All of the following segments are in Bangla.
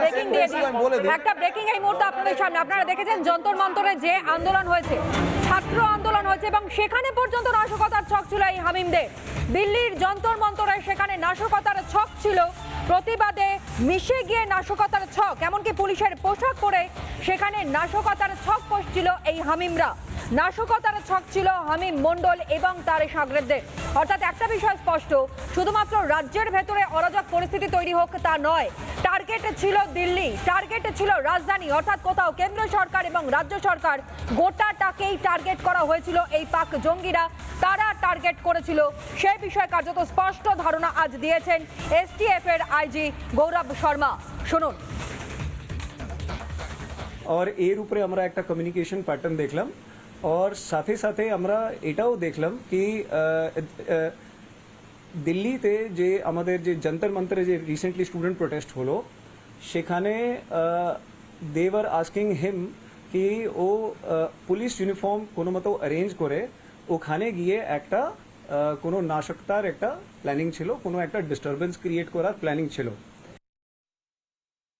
ব্রেকিং দিয়ে দিই, একটা ব্রেকিং এই মুহূর্তে আপনাদের সামনে। আপনারা দেখেছেন যন্তর মন্তরে যে আন্দোলন হয়েছে, ছাত্র আন্দোলন হয়েছে, এবং সেখানে পর্যন্ত নাশকতার ছক ছিল এই হামিমদের। দিল্লির যন্তর মন্তরে সেখানে নাশকতার ছক ছিল, প্রতিবাদে মিশে গিয়ে নাশকতার ছক, এমনকি পুলিশের পোশাক পরে সেখানে নাশকতার ছক কষছিল এই হামিমরা। নাশকতার ছক ছিল হামিম মণ্ডল এবং তার শাগরেদদের। অর্থাৎ একটা বিষয় স্পষ্ট, শুধুমাত্র রাজ্যের ভেতরে অরাজক পরিস্থিতি তৈরি হোক তা নয়, টার্গেট ছিল দিল্লি, টার্গেট ছিল রাজধানী, অর্থাৎ কোথাও কেন্দ্র সরকার এবং রাজ্য সরকার গোটাটাকেই টার্গেট করা হয়েছিল। এই পাক জঙ্গিরা তারা টার্গেট করেছিল, সেই বিষয়ে কার্যত স্পষ্ট ধারণা আজ দিয়েছেন এসটিএফ এর আইজি গৌরব শর্মা। শুনুন। और एर উপরে আমরা একটা কমিউনিকেশন প্যাটার্ন দেখলাম, और সাথে সাথে আমরা এটাও দেখলাম কি দিল্লিতে যে আমাদের যে যন্তর মন্তরে যে রিসেন্টলি স্টুডেন্ট প্রোটেস্ট হলো, সেখানে দেওয়ার আস্কিং হিম কি ও পুলিশ ইউনিফর্ম কোনো মতো অ্যারেঞ্জ করে ওখানে গিয়ে একটা কোনো নাশকতার একটা প্ল্যানিং ছিল, কোনো একটা ডিস্টারবেন্স ক্রিয়েট করার প্ল্যানিং ছিল।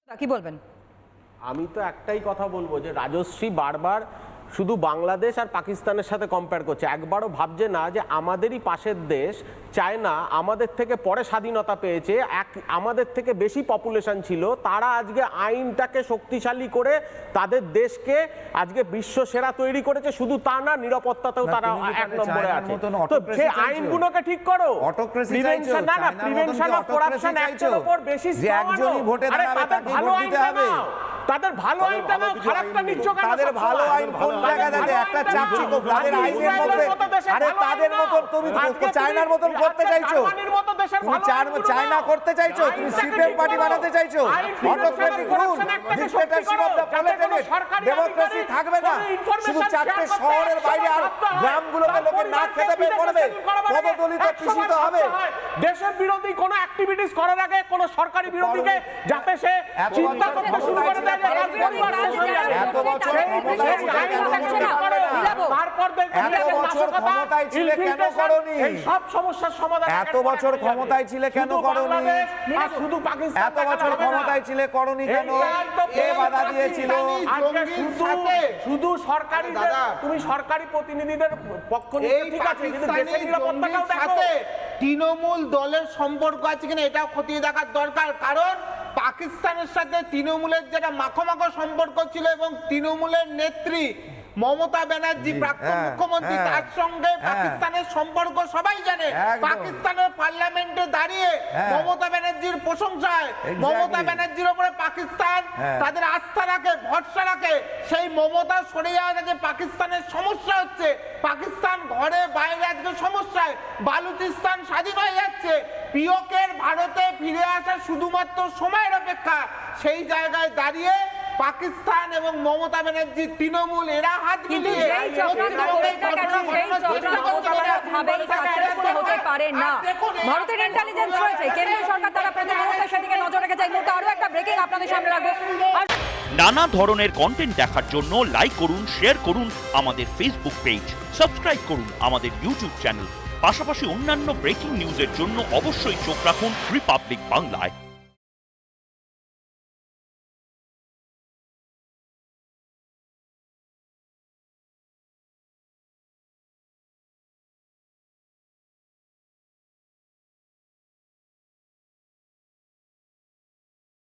কি বলবেন? আমি তো একটাই কথা বলবো যে রাজশ্রী বারবার শুধু বাংলাদেশ আর পাকিস্তানের সাথে কম্পেয়ার করছে, একবারও ভাবছে না যে আমাদেরই পাশের দেশ চায়না আমাদের থেকে পরে স্বাধীনতা পেয়েছে, আমাদের থেকে বেশি পপুলেশন ছিল, তারা আজকে আইনটাকে শক্তিশালী করে তাদের দেশকে আজকে বিশ্ব সেরা তৈরি করেছে। শুধু তা না, নিরাপত্তাতেও তারা এক নম্বরে আছে। তো সেই আইনগুলোকে ঠিক করো, প্রিভেনশন না না প্রিভেনশন অফ করাপশন অ্যাক্টের উপর বেশি ভালো আইন বানাও, তাদের ভালো আইনটা নাও, খারাপটা নিচ্ছ কেন? তাদের ভালো আইন কোন জায়গায় আছে? একটা চাকচিক্য তাদের আইনের মধ্যে, আরে তাদের মতন তুমি চায়নার মতন করতে চাইছো, তুমি চায়না করতে চাইছো, তুমি সিপিএম পার্টি বানাতে চাইছো, autocratic rule, dictatorship of the proletariat, democracy থাকবে না, শুধু চারটে শহরের বাইরে আর গ্রামগুলোতে লোকে না খেতে পেয়ে পড়বে, পদদলিত পিছিত হবে। দেশের বিরোধী কোনো অ্যাক্টিভিটিস করার আগে কোনো সরকারি বিরোধীকে যাতে সে চিন্তা করতে শুরু করে দেয়, এত বছর ক্ষমতায় ছিলে কেন করোনি? সব সমস্যার সমাধান এত বছর ক্ষমতায় ছিলে কেন করোনি? শুধু পাকিস্তান এত বছর ক্ষমতায় ছিলে করোনি কেন? কে বাধা দিয়েছিল? শুধু সরকারি, তুমি সরকারি প্রতিনিধিদের পক্ষ নিতে ঠিক আছে, কিন্তু দেশের নিরাপত্তাটাও দেখো। তৃণমূল দলের সম্পর্ক আছে কিনা এটাও খতিয়ে দেখার দরকার, কারণ পাকিস্তানের সাথে তৃণমূলের যেটা মাখো সম্পর্ক ছিল এবং তৃণমূলের নেত্রী মমতা ব্যানার্জি প্রাক্তন মুখ্যমন্ত্রী, তার সঙ্গে পাকিস্তানের সম্পর্ক সবাই জানে। পাকিস্তানের পার্লামেন্টে দাঁড়িয়ে মমতা ব্যানার্জির প্রশংসায়, মমতা ব্যানার্জির উপরে পাকিস্তান তাদের আস্থা রাখে, ভরসা রাখে। সেই মমতা সরে যাওয়া থেকে পাকিস্তানের সমস্যা হচ্ছে, পাকিস্তান ঘরে বাইরে আজকে সমস্যায়, বালুচিস্তান স্বাধীন হয়ে যাচ্ছে, পিওকের ভারতে ফিরে আসা শুধুমাত্র সময়ের অপেক্ষা। সেই জায়গায় দাঁড়িয়ে পাকিস্তান এবং মমতা ব্যানার্জি তৃণমূল এরা হাত মিলিয়ে হতে পারে না। ভারতের ইন্টেলিজেন্স রয়েছে, কেন্দ্রীয় সরকার তারা প্রতি মুহূর্তে সেদিকে নজর রেখেছে। এই মুহূর্তে আরো একটা ব্রেকিং আপনাদের সামনে রাখবো। নানা ধরনের কন্টেন্ট দেখার জন্য লাইক করুন, শেয়ার করুন আমাদের ফেসবুক পেজ, সাবস্ক্রাইব করুন আমাদের ইউটিউব চ্যানেল। পাশাপাশি অন্যান্য ব্রেকিং নিউজের জন্য অবশ্যই চোখ রাখুন রিপাবলিক বাংলায়।